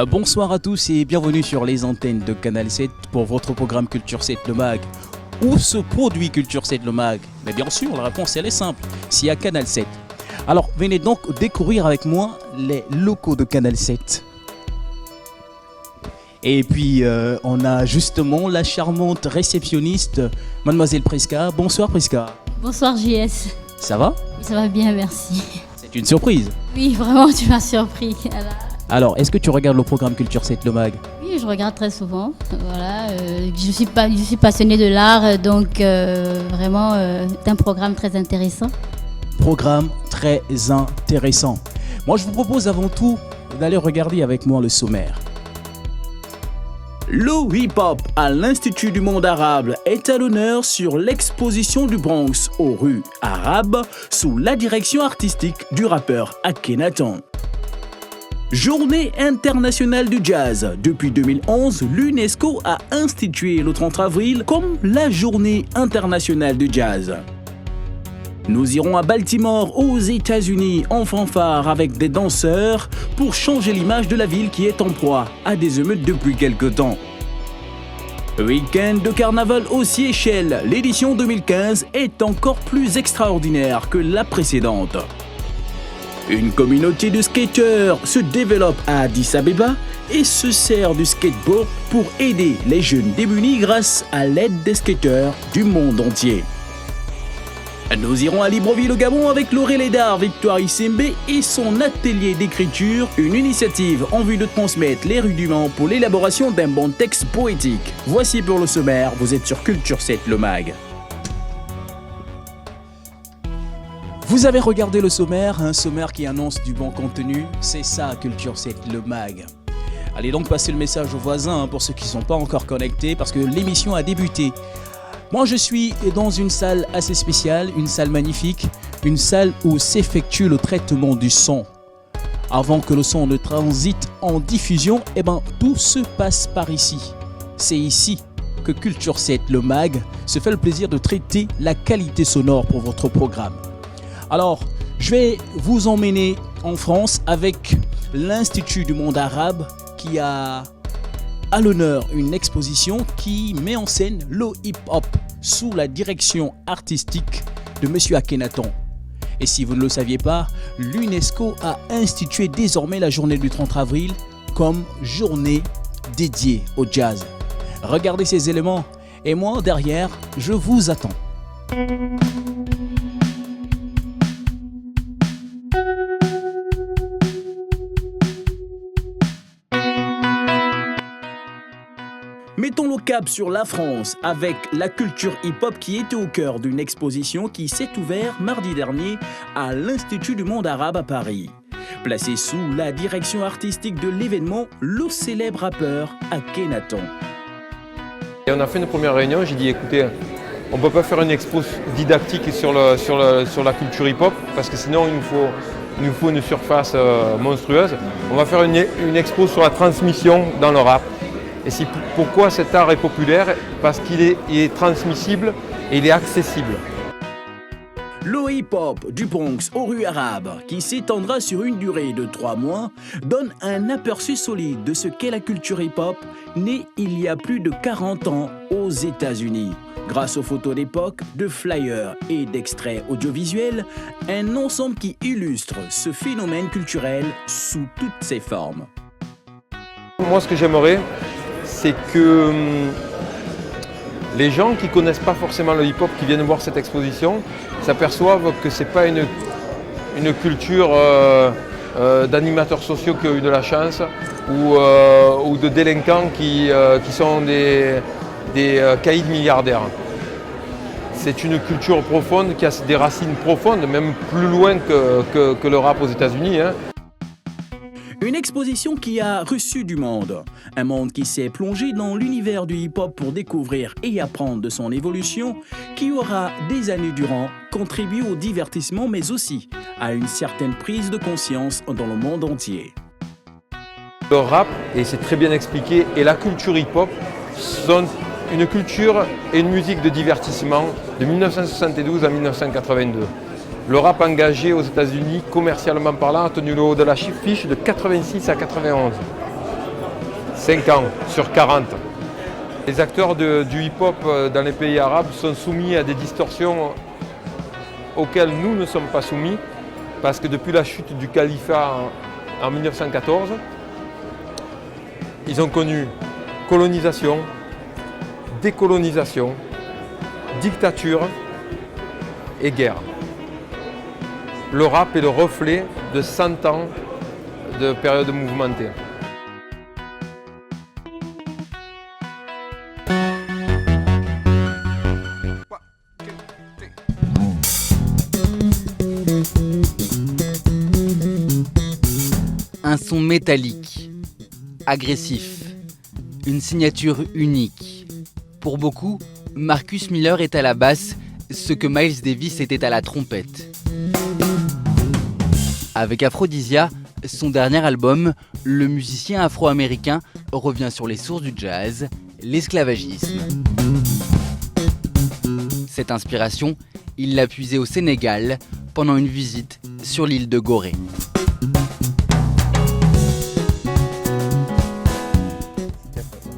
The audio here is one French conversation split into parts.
Bonsoir à tous et bienvenue sur les antennes de Canal 7 pour votre programme Culture 7 le Mag. Où se produit Culture 7 le Mag? Mais bien sûr, la réponse elle est simple, c'est à Canal 7. Alors venez donc découvrir avec moi les locaux de Canal 7. Et puis on a justement la charmante réceptionniste Mademoiselle Prisca. Bonsoir Prisca. Bonsoir JS. Ça va? Ça va bien, merci. C'est une surprise. Oui, vraiment, tu m'as surpris. Alors, est-ce que tu regardes le programme Culture 7 le Mag? Oui, je regarde très souvent. Voilà, je suis passionnée de l'art, donc vraiment, c'est un programme très intéressant. Programme très intéressant. Moi, je vous propose avant tout d'aller regarder avec moi le sommaire. Le hip-hop à l'Institut du monde arabe est à l'honneur sur l'exposition du Bronx aux rues arabes sous la direction artistique du rappeur Akhenaton. Journée internationale du jazz. Depuis 2011, l'UNESCO a institué le 30 avril comme la journée internationale du jazz. Nous irons à Baltimore, aux États-Unis, en fanfare avec des danseurs pour changer l'image de la ville qui est en proie à des émeutes depuis quelque temps. Week-end de carnaval aux Seychelles, l'édition 2015 est encore plus extraordinaire que la précédente. Une communauté de skateurs se développe à Addis Abeba et se sert du skateboard pour aider les jeunes démunis grâce à l'aide des skateurs du monde entier. Nous irons à Libreville au Gabon avec Laurel d'art Victoire Issembe et son atelier d'écriture, une initiative en vue de transmettre les rudiments pour l'élaboration d'un bon texte poétique. Voici pour le sommaire, vous êtes sur Culture 7 le Mag. Vous avez regardé le sommaire, un sommaire qui annonce du bon contenu, c'est ça Culture 7 le Mag. Allez donc passer le message aux voisins pour ceux qui ne sont pas encore connectés parce que l'émission a débuté. Moi je suis dans une salle assez spéciale, une salle magnifique, une salle où s'effectue le traitement du son. Avant que le son ne transite en diffusion, tout se passe par ici. C'est ici que Culture 7 le Mag se fait le plaisir de traiter la qualité sonore pour votre programme. Alors, je vais vous emmener en France avec l'Institut du monde arabe qui a à l'honneur une exposition qui met en scène le hip-hop sous la direction artistique de Monsieur Akhenaton. Et si vous ne le saviez pas, l'UNESCO a institué désormais la journée du 30 avril comme journée dédiée au jazz. Regardez ces éléments et moi derrière, je vous attends. Mettons le cap sur la France avec la culture hip-hop qui était au cœur d'une exposition qui s'est ouverte mardi dernier à l'Institut du monde arabe à Paris. Placé sous la direction artistique de l'événement, le célèbre rappeur Akhenaton. Et on a fait une première réunion, j'ai dit écoutez, on ne peut pas faire une expo didactique sur la culture hip-hop parce que sinon il nous faut une surface monstrueuse. On va faire une expo sur la transmission dans le rap. Et pourquoi cet art est populaire? Parce qu'il est transmissible et il est accessible. Le hip-hop du Bronx aux rues arabes, qui s'étendra sur une durée de 3 mois, donne un aperçu solide de ce qu'est la culture hip-hop, née il y a plus de 40 ans aux États-Unis. Grâce aux photos d'époque, de flyers et d'extraits audiovisuels, un ensemble qui illustre ce phénomène culturel sous toutes ses formes. Moi, ce que j'aimerais, c'est que les gens qui ne connaissent pas forcément le hip-hop, qui viennent voir cette exposition, s'aperçoivent que ce n'est pas une culture d'animateurs sociaux qui ont eu de la chance ou de délinquants qui sont des caïds milliardaires. C'est une culture profonde qui a des racines profondes, même plus loin que le rap aux États-Unis. Une exposition qui a reçu du monde. Un monde qui s'est plongé dans l'univers du hip-hop pour découvrir et apprendre de son évolution, qui aura des années durant contribué au divertissement mais aussi à une certaine prise de conscience dans le monde entier. Le rap, et c'est très bien expliqué, et la culture hip-hop sont une culture et une musique de divertissement de 1972 à 1982. Le rap engagé aux États-Unis, commercialement parlant, a tenu le haut de la fiche de 86 à 91. 5 ans sur 40. Les acteurs du hip-hop dans les pays arabes sont soumis à des distorsions auxquelles nous ne sommes pas soumis, parce que depuis la chute du califat en 1914, ils ont connu colonisation, décolonisation, dictature et guerre. Le rap est le reflet de 100 ans de période mouvementée. Un son métallique, agressif, une signature unique. Pour beaucoup, Marcus Miller est à la basse, ce que Miles Davis était à la trompette. Avec Aphrodisia, son dernier album, le musicien afro-américain revient sur les sources du jazz, l'esclavagisme. Cette inspiration, il l'a puisée au Sénégal pendant une visite sur l'île de Gorée.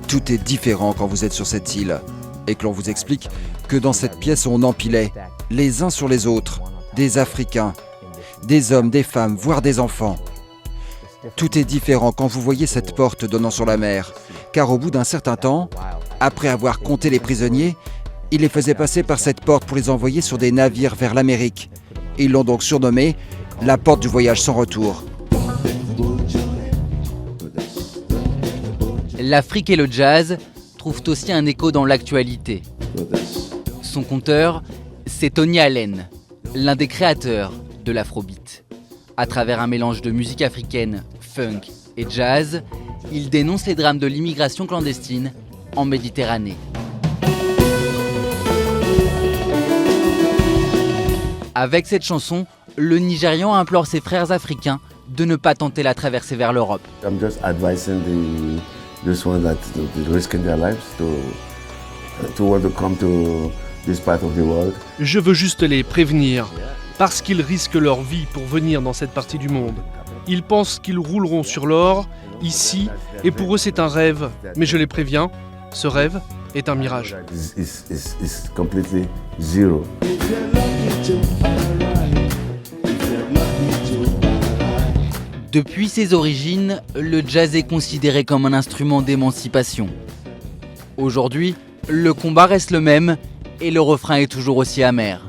Tout est différent quand vous êtes sur cette île et que l'on vous explique que dans cette pièce on empilait, les uns sur les autres, des Africains, des hommes, des femmes, voire des enfants. Tout est différent quand vous voyez cette porte donnant sur la mer, car au bout d'un certain temps, après avoir compté les prisonniers, ils les faisaient passer par cette porte pour les envoyer sur des navires vers l'Amérique. Ils l'ont donc surnommée la porte du voyage sans retour. L'Afrique et le jazz trouvent aussi un écho dans l'actualité. Son conteur, c'est Tony Allen, l'un des créateurs de l'afrobeat. À travers un mélange de musique africaine, funk et jazz, il dénonce les drames de l'immigration clandestine en Méditerranée. Avec cette chanson, le Nigérian implore ses frères africains de ne pas tenter la traversée vers l'Europe. I'm just advising this one that they're risking their lives to want to come to this part of the world. Je veux juste les prévenir, parce qu'ils risquent leur vie pour venir dans cette partie du monde. Ils pensent qu'ils rouleront sur l'or, ici, et pour eux c'est un rêve. Mais je les préviens, ce rêve est un mirage. It's completely zero. Depuis ses origines, le jazz est considéré comme un instrument d'émancipation. Aujourd'hui, le combat reste le même et le refrain est toujours aussi amer.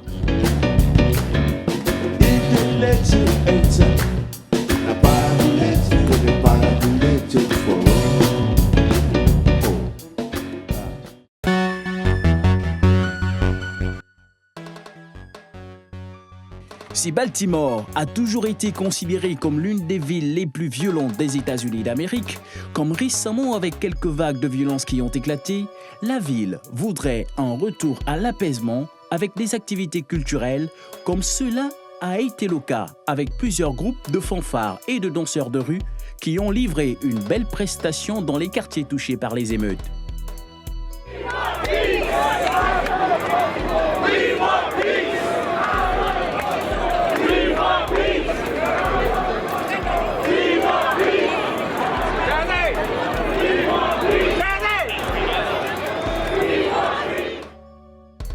Si Baltimore a toujours été considérée comme l'une des villes les plus violentes des États-Unis d'Amérique, comme récemment avec quelques vagues de violence qui ont éclaté, la ville voudrait un retour à l'apaisement avec des activités culturelles comme cela a été le cas avec plusieurs groupes de fanfares et de danseurs de rue qui ont livré une belle prestation dans les quartiers touchés par les émeutes.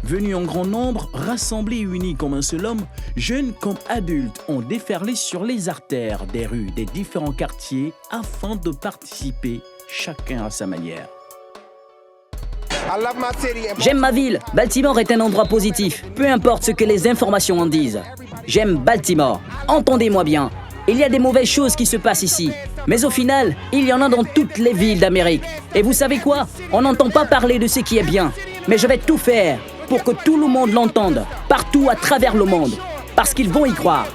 Venus en grand nombre, rassemblés et unis comme un seul homme, jeunes comme adultes ont déferlé sur les artères des rues des différents quartiers afin de participer chacun à sa manière. J'aime ma ville. Baltimore est un endroit positif, peu importe ce que les informations en disent. J'aime Baltimore. Entendez-moi bien. Il y a des mauvaises choses qui se passent ici. Mais au final, il y en a dans toutes les villes d'Amérique. Et vous savez quoi? On n'entend pas parler de ce qui est bien. Mais je vais tout faire pour que tout le monde l'entende, partout à travers le monde. Parce qu'ils vont y croire.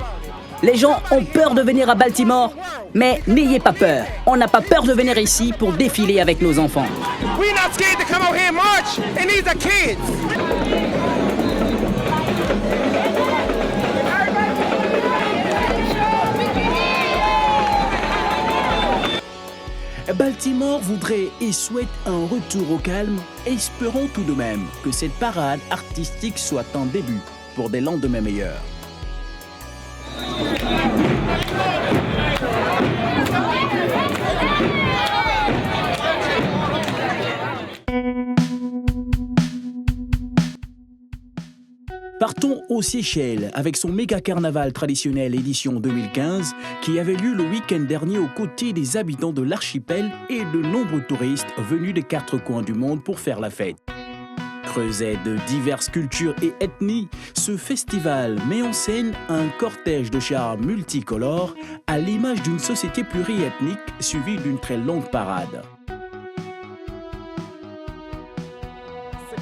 Les gens ont peur de venir à Baltimore, mais n'ayez pas peur. On n'a pas peur de venir ici pour défiler avec nos enfants. We're not scared to come out here and march, and these are kids. Baltimore voudrait et souhaite un retour au calme. Espérons tout de même que cette parade artistique soit un début pour des lendemains meilleurs. Partons aux Seychelles avec son méga carnaval traditionnel édition 2015 qui avait lieu le week-end dernier aux côtés des habitants de l'archipel et de nombreux touristes venus des 4 coins du monde pour faire la fête. Creuset de diverses cultures et ethnies, ce festival met en scène un cortège de chars multicolores à l'image d'une société pluriethnique suivie d'une très longue parade.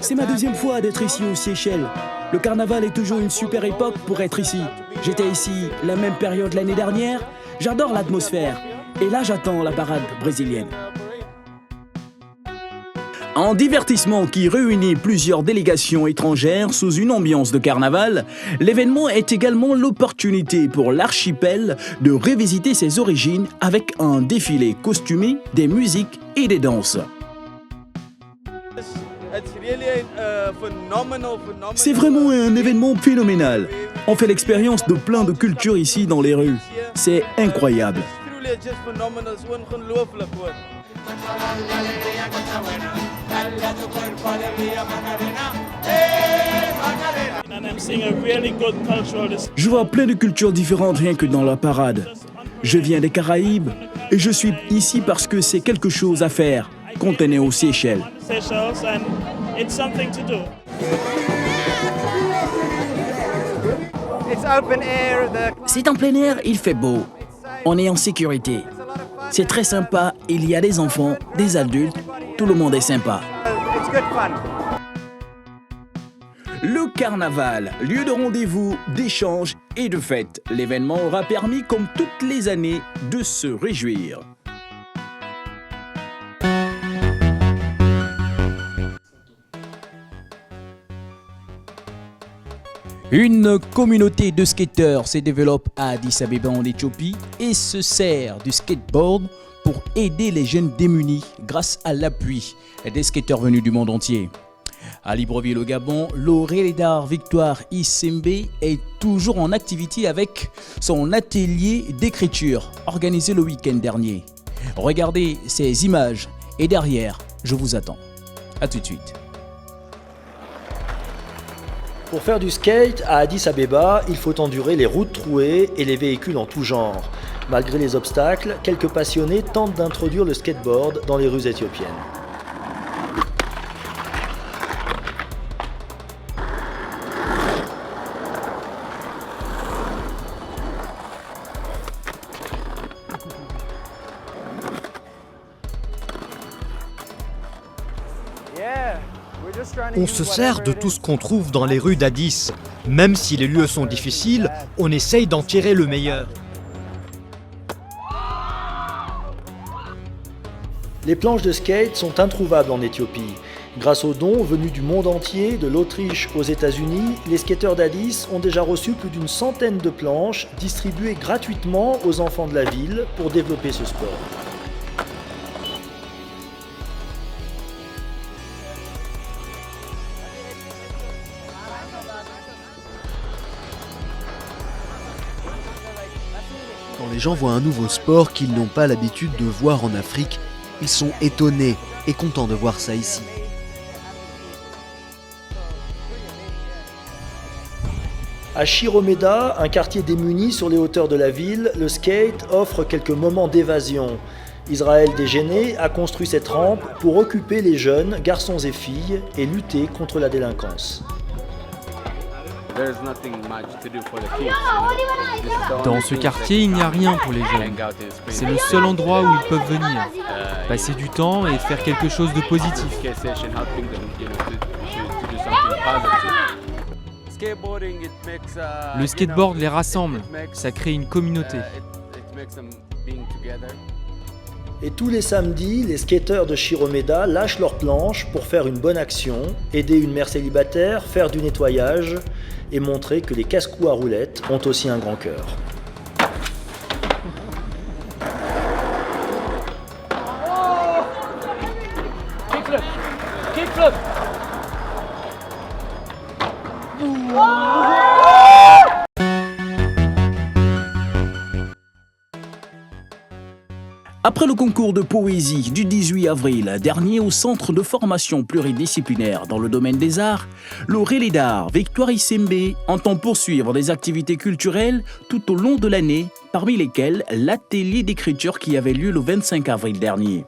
C'est ma 2e fois d'être ici aux Seychelles. Le carnaval est toujours une super époque pour être ici. J'étais ici la même période l'année dernière. J'adore l'atmosphère. Et là, j'attends la parade brésilienne. Un divertissement qui réunit plusieurs délégations étrangères sous une ambiance de carnaval, l'événement est également l'opportunité pour l'archipel de revisiter ses origines avec un défilé costumé, des musiques et des danses. C'est vraiment un événement phénoménal. On fait l'expérience de plein de cultures ici dans les rues. C'est incroyable. Je vois plein de cultures différentes rien que dans la parade. Je viens des Caraïbes et je suis ici parce que c'est quelque chose à faire quand on est aux Seychelles. C'est en plein air, il fait beau. On est en sécurité. C'est très sympa, il y a des enfants, des adultes, tout le monde est sympa. Le carnaval, lieu de rendez-vous, d'échange et de fête. L'événement aura permis, comme toutes les années, de se réjouir. Une communauté de skateurs se développe à Addis Abeba en Éthiopie et se sert du skateboard pour aider les jeunes démunis grâce à l'appui des skateurs venus du monde entier. À Libreville au Gabon, l'Aurélédar Victoire Issembe est toujours en activité avec son atelier d'écriture organisé le week-end dernier. Regardez ces images et derrière, je vous attends. A tout de suite. Pour faire du skate à Addis Abeba, il faut endurer les routes trouées et les véhicules en tout genre. Malgré les obstacles, quelques passionnés tentent d'introduire le skateboard dans les rues éthiopiennes. On se sert de tout ce qu'on trouve dans les rues d'Addis. Même si les lieux sont difficiles, on essaye d'en tirer le meilleur. Les planches de skate sont introuvables en Éthiopie. Grâce aux dons venus du monde entier, de l'Autriche aux États-Unis, les skateurs d'Addis ont déjà reçu plus d'une centaine de planches distribuées gratuitement aux enfants de la ville pour développer ce sport. Quand les gens voient un nouveau sport qu'ils n'ont pas l'habitude de voir en Afrique, ils sont étonnés et contents de voir ça ici. À Chiromeda, un quartier démuni sur les hauteurs de la ville, le skate offre quelques moments d'évasion. Israël Dégéné a construit cette rampe pour occuper les jeunes, garçons et filles, et lutter contre la délinquance. Dans ce quartier, il n'y a rien pour les jeunes. C'est le seul endroit où ils peuvent venir, passer du temps et faire quelque chose de positif. Le skateboard les rassemble, ça crée une communauté. Et tous les samedis, les skateurs de Chiromeda lâchent leurs planches pour faire une bonne action, aider une mère célibataire, faire du nettoyage et montrer que les casse-cous à roulettes ont aussi un grand cœur. Après le concours de poésie du 18 avril dernier au Centre de formation pluridisciplinaire dans le domaine des arts, le d'art Victoire Isembe entend poursuivre des activités culturelles tout au long de l'année, parmi lesquelles l'atelier d'écriture qui avait lieu le 25 avril dernier.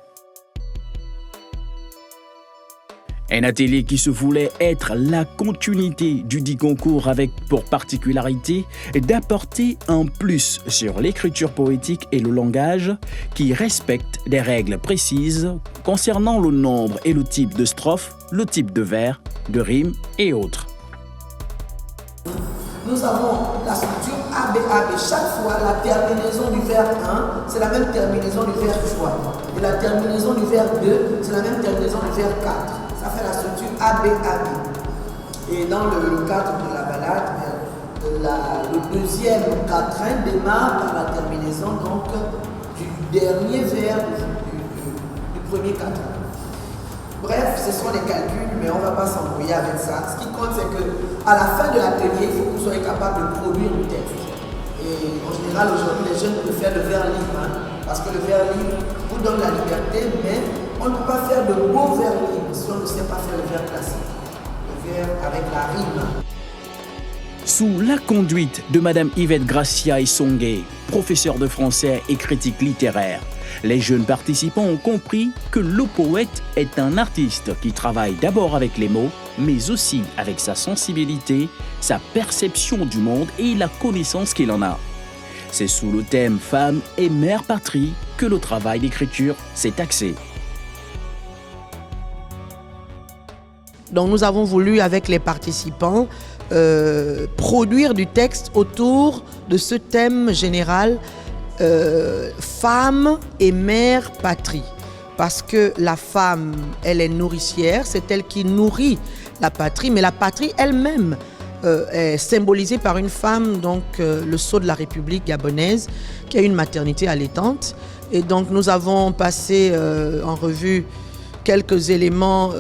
Un atelier qui se voulait être la continuité du dit concours avec pour particularité d'apporter un plus sur l'écriture poétique et le langage qui respecte des règles précises concernant le nombre et le type de strophes, le type de vers, de rimes et autres. Nous avons la structure ABAB. Chaque fois, la terminaison du verbe 1, c'est la même terminaison du verbe choix. Et la terminaison du verbe 2, c'est la même terminaison du verbe 4. Ça fait la structure ABAB. Et dans le cadre de la balade, le deuxième quatrain démarre par la terminaison donc, du dernier verbe du premier quatrain. Bref, ce sont des calculs, mais on ne va pas s'embrouiller avec ça. Ce qui compte, c'est qu'à la fin de l'atelier, il faut que vous soyez capable de produire du texte. Et en général, aujourd'hui, les jeunes préfèrent le vers libre, parce que le vers libre vous donne la liberté, mais on ne peut pas faire de beaux vers libres si on ne sait pas faire le vers classique, le vers avec la rime. Sous la conduite de Madame Yvette Gracia Isongue, professeure de français et critique littéraire, les jeunes participants ont compris que le poète est un artiste qui travaille d'abord avec les mots, mais aussi avec sa sensibilité, sa perception du monde et la connaissance qu'il en a. C'est sous le thème Femme et Mère Patrie que le travail d'écriture s'est axé. Donc nous avons voulu, avec les participants, produire du texte autour de ce thème général femme et mère patrie. Parce que la femme, elle est nourricière, c'est elle qui nourrit la patrie, mais la patrie elle-même est symbolisée par une femme, donc le sceau de la République gabonaise, qui a une maternité allaitante. Et donc nous avons passé en revue quelques éléments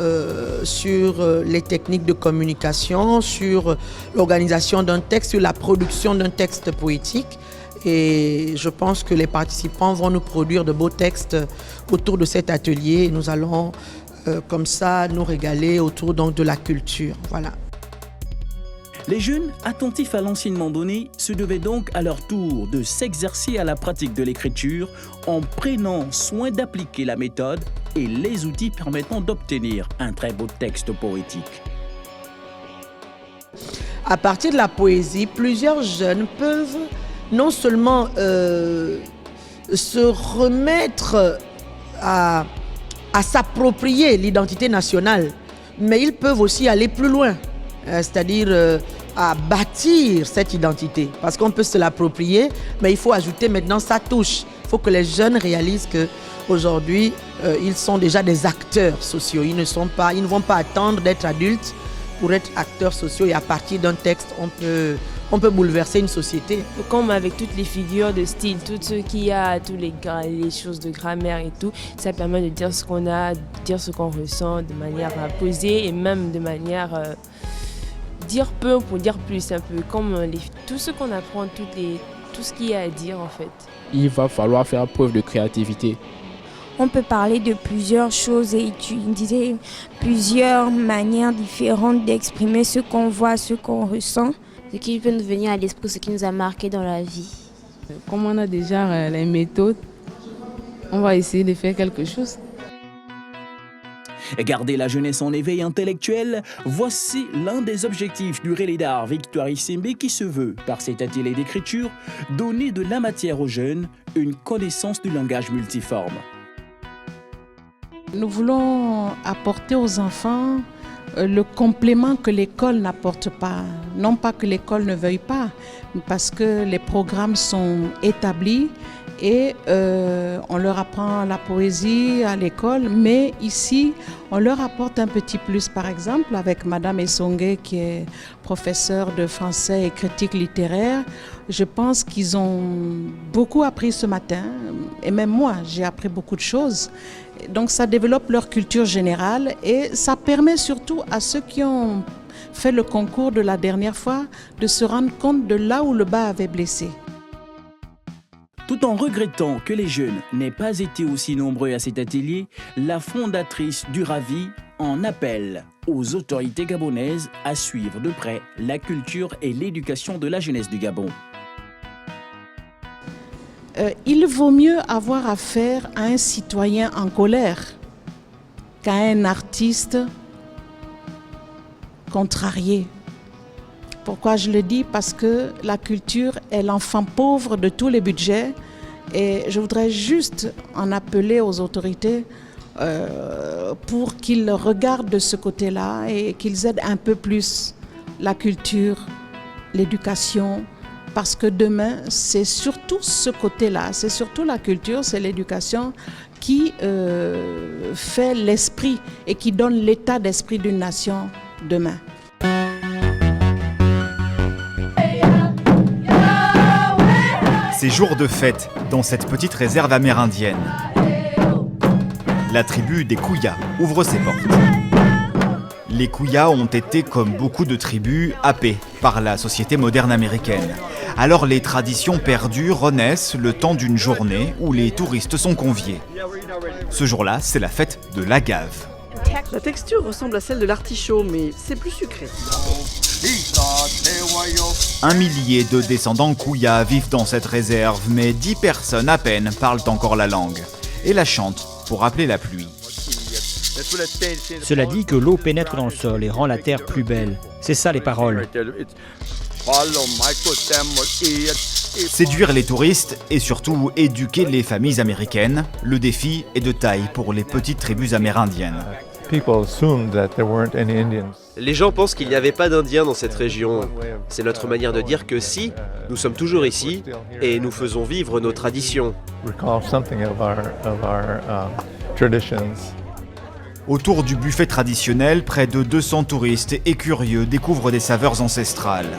sur les techniques de communication, sur l'organisation d'un texte, sur la production d'un texte poétique. Et je pense que les participants vont nous produire de beaux textes autour de cet atelier. Nous allons comme ça nous régaler autour donc de la culture. Voilà. Les jeunes, attentifs à l'enseignement donné, se devaient donc à leur tour de s'exercer à la pratique de l'écriture en prenant soin d'appliquer la méthode et les outils permettant d'obtenir un très beau texte poétique. À partir de la poésie, plusieurs jeunes peuvent non seulement se remettre à s'approprier l'identité nationale, mais ils peuvent aussi aller plus loin, c'est-à-dire à bâtir cette identité. Parce qu'on peut se l'approprier, mais il faut ajouter maintenant sa touche. Il faut que les jeunes réalisent qu'aujourd'hui, ils sont déjà des acteurs sociaux. Ils ne vont pas attendre d'être adultes pour être acteurs sociaux. Et à partir d'un texte, on peut bouleverser une société. Comme avec toutes les figures de style, tout ce qu'il y a, toutes les choses de grammaire et tout, ça permet de dire ce qu'on a, de dire ce qu'on ressent de manière posée et même de manière dire peu pour dire plus, un peu comme tout ce qu'on apprend, tout ce qu'il y a à dire en fait. Il va falloir faire preuve de créativité. On peut parler de plusieurs choses et utiliser plusieurs manières différentes d'exprimer ce qu'on voit, ce qu'on ressent. Ce qui peut nous venir à l'esprit, ce qui nous a marqué dans la vie. Comme on a déjà les méthodes, on va essayer de faire quelque chose. Garder la jeunesse en éveil intellectuel, voici l'un des objectifs du d'art Victoire Isembe qui se veut, par cet atelier d'écriture, donner de la matière aux jeunes, une connaissance du langage multiforme. Nous voulons apporter aux enfants le complément que l'école n'apporte pas. Non pas que l'école ne veuille pas, parce que les programmes sont établis et on leur apprend la poésie à l'école, mais ici, on leur apporte un petit plus. Par exemple, avec Madame Isongue, qui est professeure de français et critique littéraire, je pense qu'ils ont beaucoup appris ce matin, et même moi, j'ai appris beaucoup de choses. Donc ça développe leur culture générale et ça permet surtout à ceux qui ont fait le concours de la dernière fois de se rendre compte de là où le bas avait blessé. Tout Tout en regrettant que les jeunes n'aient pas été aussi nombreux à cet atelier, la fondatrice du Ravi en appelle aux autorités gabonaises à suivre de près la culture et l'éducation de la jeunesse du Gabon. Il vaut mieux avoir affaire à un citoyen en colère qu'à un artiste contrarié. Pourquoi je le dis? Parce que la culture est l'enfant pauvre de tous les budgets et je voudrais juste en appeler aux autorités pour qu'ils regardent de ce côté-là et qu'ils aident un peu plus la culture, l'éducation, parce que demain, c'est surtout ce côté-là, c'est surtout la culture, c'est l'éducation qui fait l'esprit et qui donne l'état d'esprit d'une nation demain. C'est jour de fête dans cette petite réserve amérindienne. La tribu des Kouya ouvre ses portes. Les Kouya ont été, comme beaucoup de tribus, happés par la société moderne américaine. Alors les traditions perdues renaissent le temps d'une journée où les touristes sont conviés. Ce jour-là, c'est la fête de l'agave. La texture ressemble à celle de l'artichaut, mais c'est plus sucré. 1 millier de descendants Kouya vivent dans cette réserve, mais 10 personnes à peine parlent encore la langue et la chantent pour rappeler la pluie. Cela dit que l'eau pénètre dans le sol et rend la terre plus belle. C'est ça les paroles. Séduire les touristes et surtout éduquer les familles américaines, le défi est de taille pour les petites tribus amérindiennes. Les gens pensent qu'il n'y avait pas d'Indiens dans cette région. C'est notre manière de dire que si, nous sommes toujours ici et nous faisons vivre nos traditions. Autour du buffet traditionnel, près de 200 touristes et curieux découvrent des saveurs ancestrales.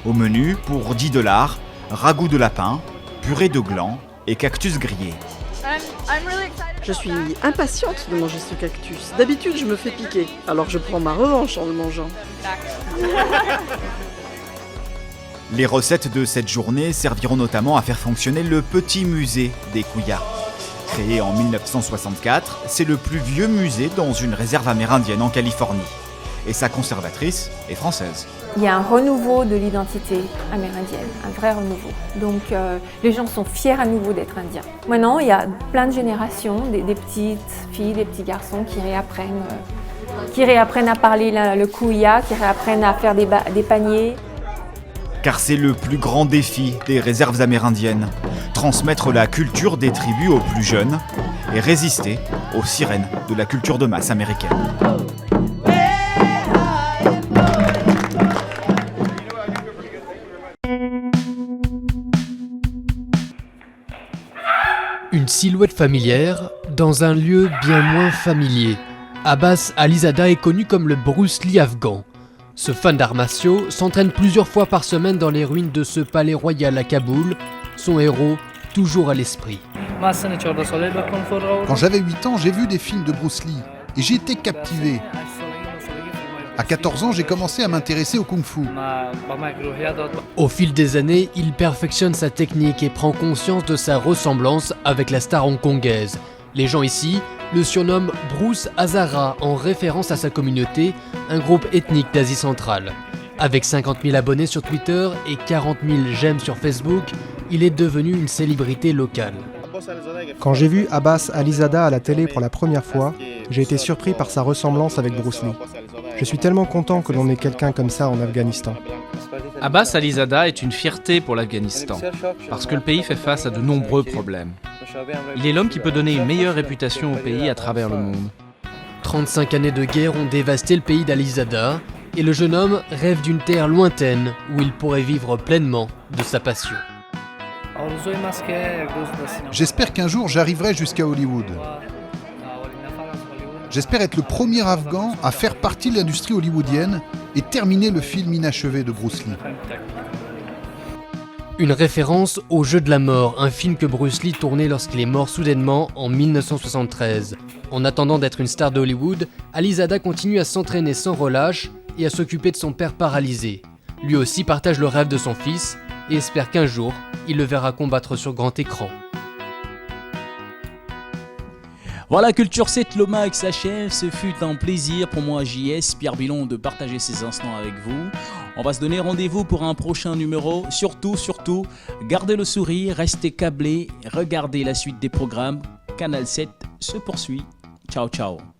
Au menu, pour $10, ragoût de lapin, purée de gland et cactus grillé. Je suis impatiente de manger ce cactus. D'habitude, je me fais piquer, alors je prends ma revanche en le mangeant. Les recettes de cette journée serviront notamment à faire fonctionner le petit musée des Kouya. Créé en 1964, c'est le plus vieux musée dans une réserve amérindienne en Californie. Et sa conservatrice est française. Il y a un renouveau de l'identité amérindienne, un vrai renouveau. Donc les gens sont fiers à nouveau d'être indiens. Maintenant, il y a plein de générations, des petites filles, des petits garçons qui réapprennent à parler le Kouya, qui réapprennent à faire des paniers. Car c'est le plus grand défi des réserves amérindiennes. Transmettre la culture des tribus aux plus jeunes et résister aux sirènes de la culture de masse américaine. Une silhouette familière dans un lieu bien moins familier. Abbas Alizada est connu comme le Bruce Lee afghan. Ce fan d'arts martiaux s'entraîne plusieurs fois par semaine dans les ruines de ce palais royal à Kaboul, son héros toujours à l'esprit. Quand j'avais 8 ans, j'ai vu des films de Bruce Lee et j'ai été captivé. À 14 ans, j'ai commencé à m'intéresser au kung-fu. Au fil des années, il perfectionne sa technique et prend conscience de sa ressemblance avec la star hongkongaise. Les gens ici le surnomment Bruce Hazara en référence à sa communauté, un groupe ethnique d'Asie centrale. Avec 50 000 abonnés sur Twitter et 40 000 j'aime sur Facebook, il est devenu une célébrité locale. Quand j'ai vu Abbas Alizada à la télé pour la première fois, j'ai été surpris par sa ressemblance avec Bruce Lee. Je suis tellement content que l'on ait quelqu'un comme ça en Afghanistan. Abbas Alizada est une fierté pour l'Afghanistan, parce que le pays fait face à de nombreux problèmes. Il est l'homme qui peut donner une meilleure réputation au pays à travers le monde. 35 années de guerre ont dévasté le pays d'Alizada, et le jeune homme rêve d'une terre lointaine où il pourrait vivre pleinement de sa passion. J'espère qu'un jour j'arriverai jusqu'à Hollywood. J'espère être le premier Afghan à faire partie de l'industrie hollywoodienne et terminer le film inachevé de Bruce Lee. Une référence au Jeu de la mort, un film que Bruce Lee tournait lorsqu'il est mort soudainement en 1973. En attendant d'être une star de Hollywood, Alizada continue à s'entraîner sans relâche et à s'occuper de son père paralysé. Lui aussi partage le rêve de son fils, et espère qu'un jour, il le verra combattre sur grand écran. Voilà, Culture 7, le mag s'achève. Ce fut un plaisir pour moi, JS, Pierre Billon, de partager ces instants avec vous. On va se donner rendez-vous pour un prochain numéro. Surtout, gardez le sourire, restez câblés, regardez la suite des programmes. Canal 7 se poursuit. Ciao, ciao.